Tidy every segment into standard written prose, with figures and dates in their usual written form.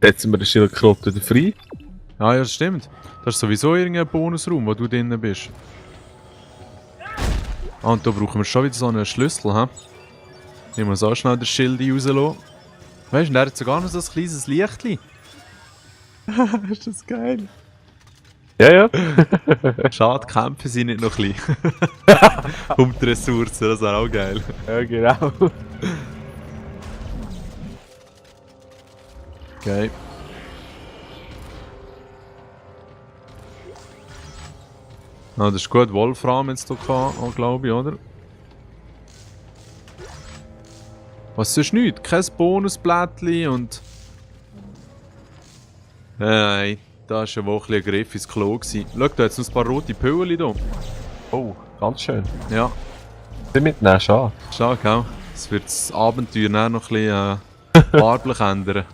Jetzt sind wir den Schildkröte wieder frei. Ja, das stimmt. Das ist sowieso irgendein Bonusraum, wo du drinnen bist. Ah, und da brauchen wir schon wieder so einen Schlüssel, hä? Ich muss auch schnell den Schild rauslassen. Weißt du, der hat sogar noch so ein kleines Lichtchen. Ist das geil? Ja, ja. Schade, die Kämpfe sind nicht noch klein. Um die Ressourcen, das wäre auch geil. Ja, genau. Okay. Ah, das ist gut, Wolfram jetzt hier auch, glaube ich, oder? Was ist nichts? Kein Bonusblättchen und... Nein, da war ja wohl ein Griff ins Klo. Schau, da hat noch ein paar rote Pillen hier. Oh, ganz schön. Ja, Sie mitnehmen, schade. schau, gell? Das wird das Abenteuer dann noch ein bisschen farblich ändern.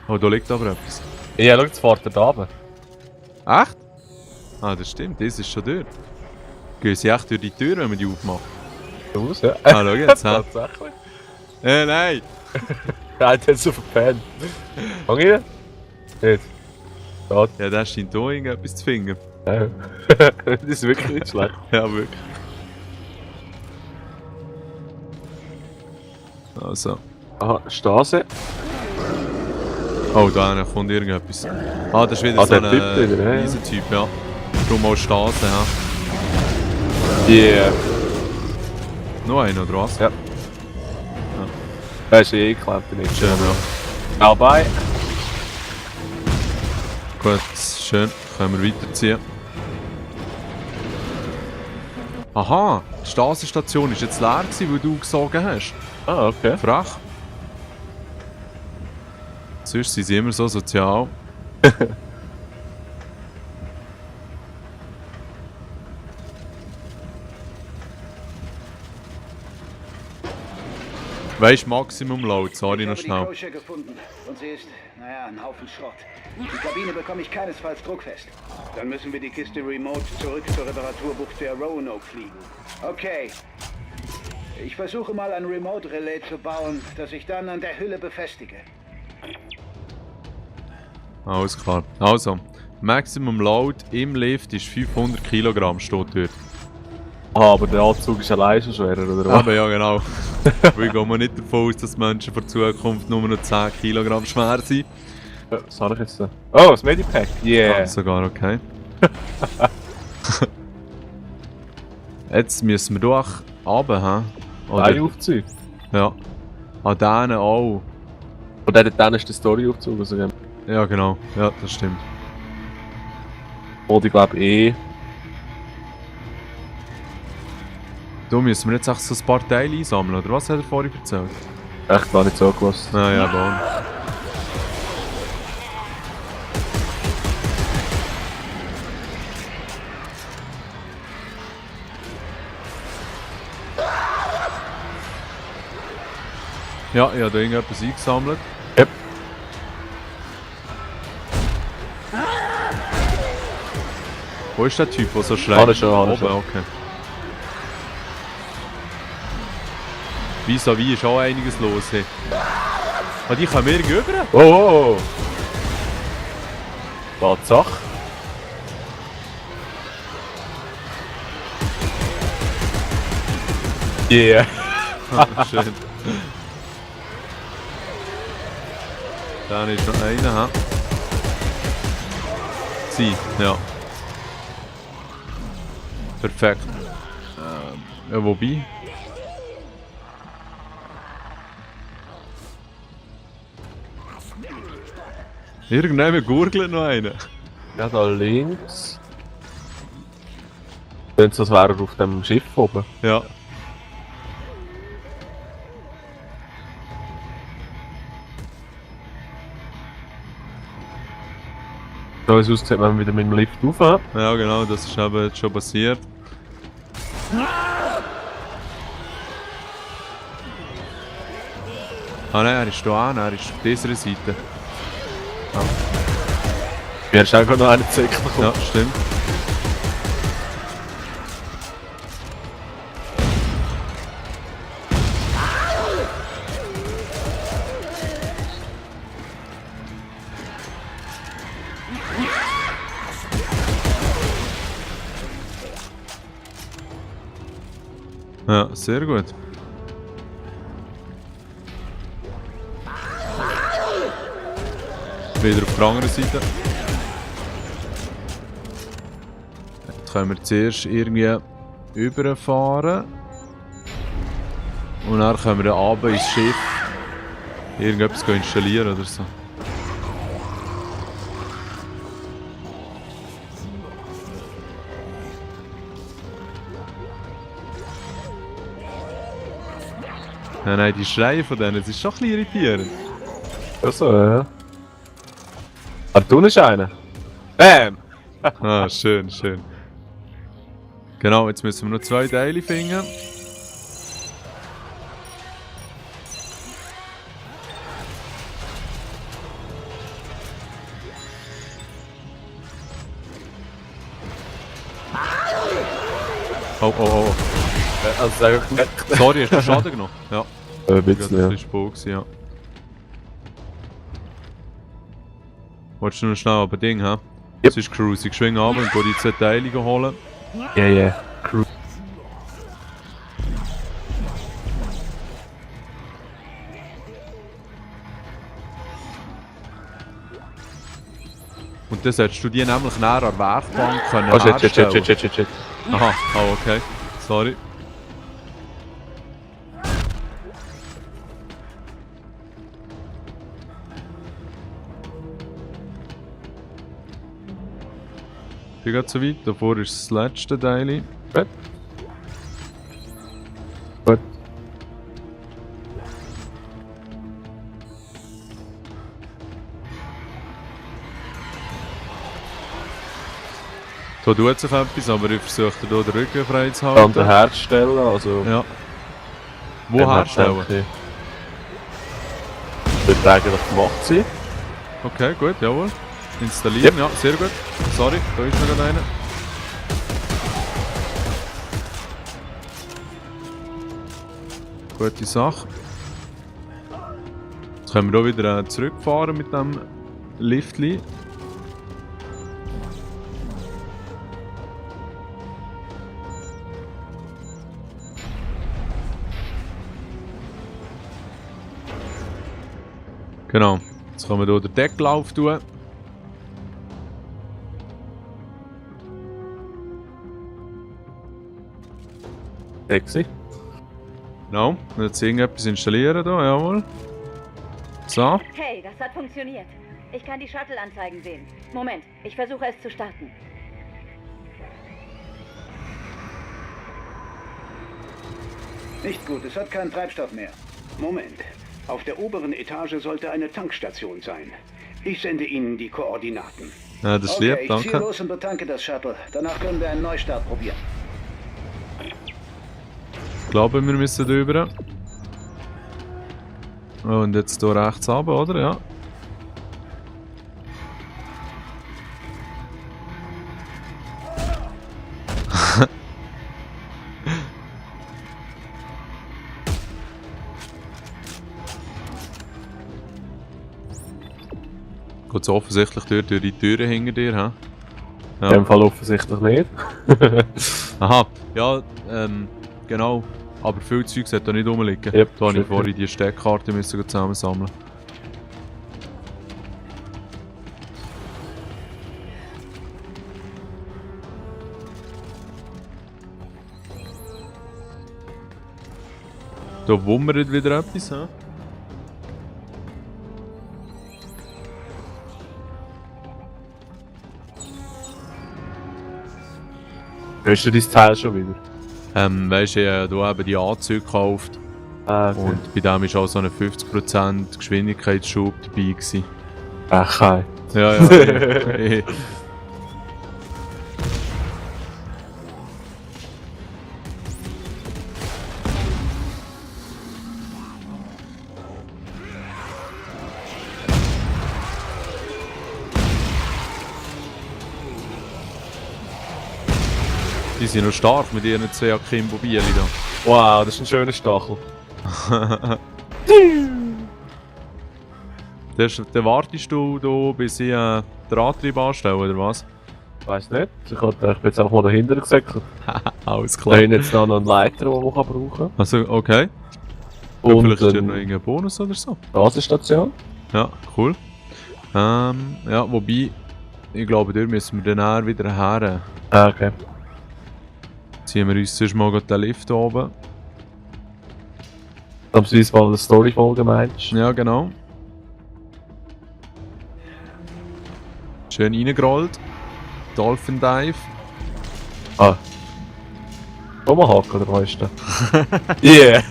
Oh, da liegt aber etwas. Ja, schau, jetzt fährt er da runter. Echt? Ah, das stimmt, das ist schon durch. Gehen sie echt durch die Tür, wenn man die aufmacht? Raus, ja. Ah, schau jetzt, hä? Tatsächlich. Nein! Ja, hat jetzt auf den Pen. Fang rein. Nicht. Da. Ja, der scheint hier irgendetwas zu finden. Ja. Das ist wirklich nicht schlecht. Ja, wirklich. Also. Aha, Stase. Oh, da kommt irgendetwas. Ah, das ist wieder so der ein Typ wieder, ja. Riesentyp, ja. Darum auch Stase, ja. Yeah. Noch einer, oder was? Ja. Das ist eh geklemmt, nicht Schön, ja. Dabei. Gut, schön. Können wir weiterziehen. Aha, die Stasenstation war jetzt leer, weil du gesogen hast. Ah, okay. Frech. Sonst sind sie immer so sozial. Weißt du, Maximum Load, sorry noch Ich habe die schnell. Kosche gefunden und sie ist, naja, ein Haufen Schrott. Die Kabine bekomme ich keinesfalls druckfest. Dann müssen wir die Kiste remote zurück zur Reparaturbucht der Roanoke fliegen. Okay. Ich versuche mal ein Remote-Relay zu bauen, das ich dann an der Hülle befestige. Alles klar. Also, Maximum Load im Lift ist 500 Kilogramm, steht dort. Ah, aber der Anzug ist allein schon schwerer, oder was? Aber ja, genau. Weil ich gehe mal nicht davon aus, dass Menschen für Zukunft nur noch 10 Kilogramm schwer sind. Was habe ich jetzt da? Oh, das Medipack. Yeah. Ja, sogar okay. Jetzt müssen wir durch runter, hä? Ein Aufzug. Ja. An denen auch. Und dann ist der Story-Aufzug. Also, Ja, genau. Ja, das stimmt. und ich glaube eh. Da müssen wir jetzt echt so ein paar Teile einsammeln, oder was hat er vorhin erzählt? Echt gar nicht so gelassen. Naja, bon. Ja, ich habe da irgendetwas eingesammelt. Yep. Wo ist der Typ, der so schreit? Habe ich schon, habe ich Oben, schon. okay. Vis-à-vis ist auch einiges los. Hey. Ah, die kommen irgendwie rüber. Oh! Tatsache. Yeah. Schön. Dann ist noch einer, ha? Sie, ja. Perfekt. Ja, wobei? Irgendjemand gurgelt noch einen. Ja, da links. Klingt so, als wäre er auf dem Schiff oben. Ja. So wie es aussieht, wenn wir wieder mit dem Lift rauf. Ja, genau, das ist eben jetzt schon passiert. Ah nein, er ist da, er ist auf dieser Seite. Wir haben schon noch einen Zeck bekommen. Ja, stimmt. Ja, sehr gut. Wieder auf der anderen Seite. Jetzt können wir zuerst irgendwie überfahren. Und dann können wir dann runter ins Schiff irgendetwas installieren oder so. Ja, nein, die Schreie von denen, das ist schon ein bisschen irritierend. So, ja. Ah, du ist einer. Bam! Ah, schön, schön. Genau, jetzt müssen wir noch 2 Teile finden. Oh, oh, oh. Also sag ich. Sorry, hast du Schaden genommen? Ja. Ein Ich bisschen, war ja. ein bisschen Spuk, ja. Wolltest du noch schnell aber Ding, hä? Das ist Cruise. Ich schwinge ab und gehe die 2 Teile holen. Ja, ja. Und dann solltest du die nämlich näher an der Werkbank können Oh, shit, shit, herstellen. shit, shit, shit, shit. Aha, oh, okay. Sorry. Ich bin gerade so weit, davor ist das letzte Teil. Gut. Gut. Da tut sich etwas, aber ich versuche hier den Rücken frei zu Dann halten. den herstellen, also... Ja. Wo dann herstellen? denke ich, wird eigentlich gemacht sein. Okay, gut, jawohl. Installieren, ja, sehr gut. Sorry, da ist noch gerade einer. Gute Sache. Jetzt können wir hier wieder zurückfahren mit dem Liftli. Genau. Jetzt können wir hier den Deckel auftun. Sexy. Genau. Und jetzt irgendetwas installieren hier, jawohl. So. Hey, das hat funktioniert. Ich kann die Shuttle-Anzeigen sehen. Moment, ich versuche es zu starten. Nicht gut, es hat keinen Treibstoff mehr. Moment. Auf der oberen Etage sollte eine Tankstation sein. Ich sende Ihnen die Koordinaten. Ja, das ist Okay, lieb, ich ziehe danke. los und betanke das Shuttle. Danach können wir einen Neustart probieren. Ich glaube, wir müssen drüber. Und jetzt hier rechts runter, oder? Ja. Geht so offensichtlich durch die Türen hinter dir, hä? In dem Fall offensichtlich nicht. Aha, ja, genau. Aber viel Zeug sollte da nicht rumliegen. Yep, Da habe ich sicher. vorhin die Steckkarte müssen zusammensammeln. Da wummert wieder etwas, hä? Hörst du dein Teil schon wieder? Weisst du, ich habe hier eben die Anzüge gekauft. Ah, okay. Und bei dem war auch so ein 50% Geschwindigkeitsschub dabei gewesen. Frechheit. Ja, ja. Die sind noch stark mit ihren 2 Akimbo-Bieli da. Wow, das ist ein schöner Stachel. Dann wartest du hier, bis ich den Antrieb anstelle, oder was? Weiß nicht. Ich bin jetzt einfach mal dahinter gesäckelt. Alles Da klar. hinten jetzt noch einen Leiter, den man brauchen kann. Also, okay. Und Vielleicht ist ja noch eine irgendein Bonus oder so. Basisstation. Ja, cool. Ja, wobei, ich glaube, dort müssen wir dann wieder her. Ah, okay. Ziehen wir uns sonst mal gerade den Lift oben. Damals mal eine Story-Folge meinst. Ja, genau. Schön reingerollt. Dolphin Dive. Ah. Tomahawk oder was ist das? Yeah!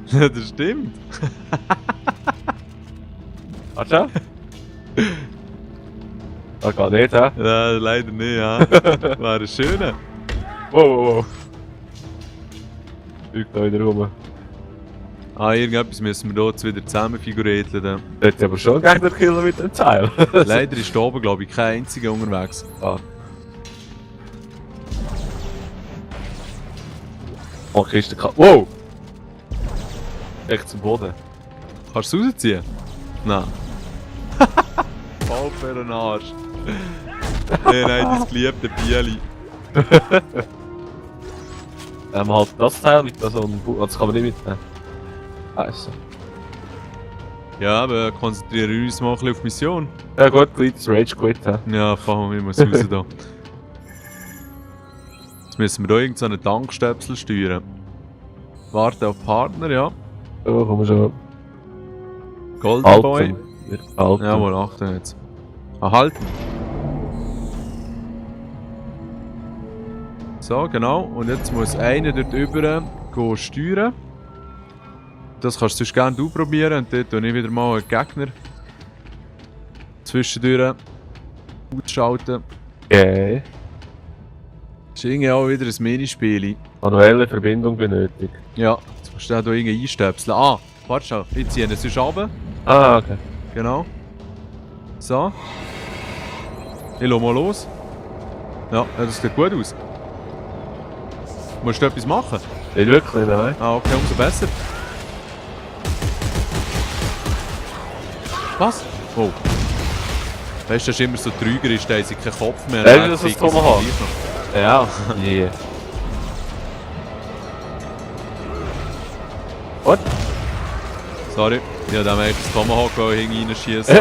Ja, das stimmt. Warte. Ah, geht nicht, hä? Ja, leider nicht, ja. Wäre ein schöner. Wow. Fliegt da wieder rum. Ah, irgendetwas müssen wir jetzt wieder zusammenfigurieren. Das ist aber schon ein Gegner-Killer mit dem Teil. Leider ist da oben, glaube ich, kein einziger unterwegs. Ah. Oh, Kiste kann. Wow! Echt zum Boden. Kannst du es rausziehen? Nein. Voll für den Arsch. Nein, dein geliebte Bieli. Halt das Teil mit so einem das kann man nicht mitnehmen. Scheiße. Ja, aber konzentrieren wir uns mal ein bisschen auf Mission. Ja gut, kleines Rage Quit, hä? Ja, fahren wir mal raus da. Jetzt müssen wir da irgendeinen Tankstöpsel steuern. Warten auf Partner, ja. So, komm schon. Golden Boy. Halten. Wird halten. Jawohl, Achtung jetzt. Halten. So, genau. Und jetzt muss einer dort drüber gehen steuern. Das kannst du sonst gerne du probieren. Und dort tue ich wieder mal einen Gegner zwischendurch ausschalten. Okay. Das ist irgendwie auch wieder ein Minispiel. Manuelle Verbindung benötigt. Ja, jetzt musst du da irgendwie einstöpseln. Ah, warte schon. Ich ziehe ihn sonst runter. Ah, okay. Genau. So. Ich lasse mal los. Ja, das sieht gut aus. Musst du etwas machen? Nicht wirklich, nein. Ah, okay, umso besser. Was? Oh. Weißt du, das ist immer so trügerisch, da haben sie keinen Kopf mehr. Ja, Dann das ist ficken sie Tomahawk. gleich noch. Ja. Yeah. What? Sorry, ich wollte dem eigentlich das Tomahawk hineinschießen.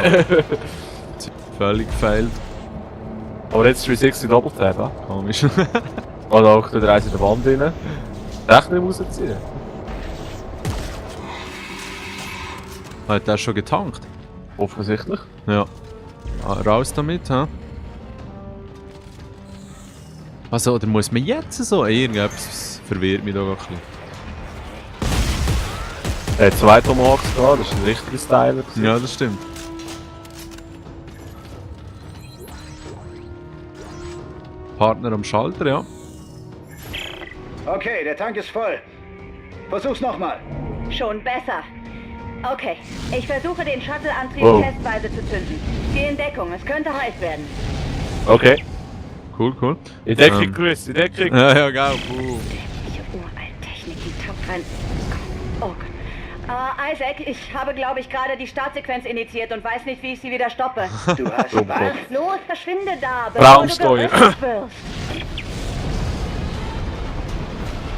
Völlig gefailt. Aber jetzt 360 Doppeltap, hä? Komisch. Oder auch der Reise in der Wand rein. Echt nicht rausziehen. Hat der schon getankt? Offensichtlich. Ja. Ah, raus damit, hä? Also, oder muss man jetzt so? Irgendetwas verwirrt mich da ein bisschen. Er hat zwei Tomahawks gehabt, das ist ein richtiges Styler. Ja, das stimmt. Partner am Schalter, ja. Okay, der Tank ist voll. Versuch's nochmal. Schon besser. Okay, ich versuche den Shuttle-Antrieb Wow. testweise zu zünden. Geh in Deckung, es könnte heiß werden. Okay. Cool, cool. In Deckung, Chris, in Deckung. Ja, geil. Diese uralten Techniken, Top rein. Oh Gott. Isaac, ich habe, glaube ich, gerade die Startsequenz initiiert und weiß nicht, wie ich sie wieder stoppe. Du hast Oh, was? Los, verschwinde da, Raumsteuer. du geröstet wirst.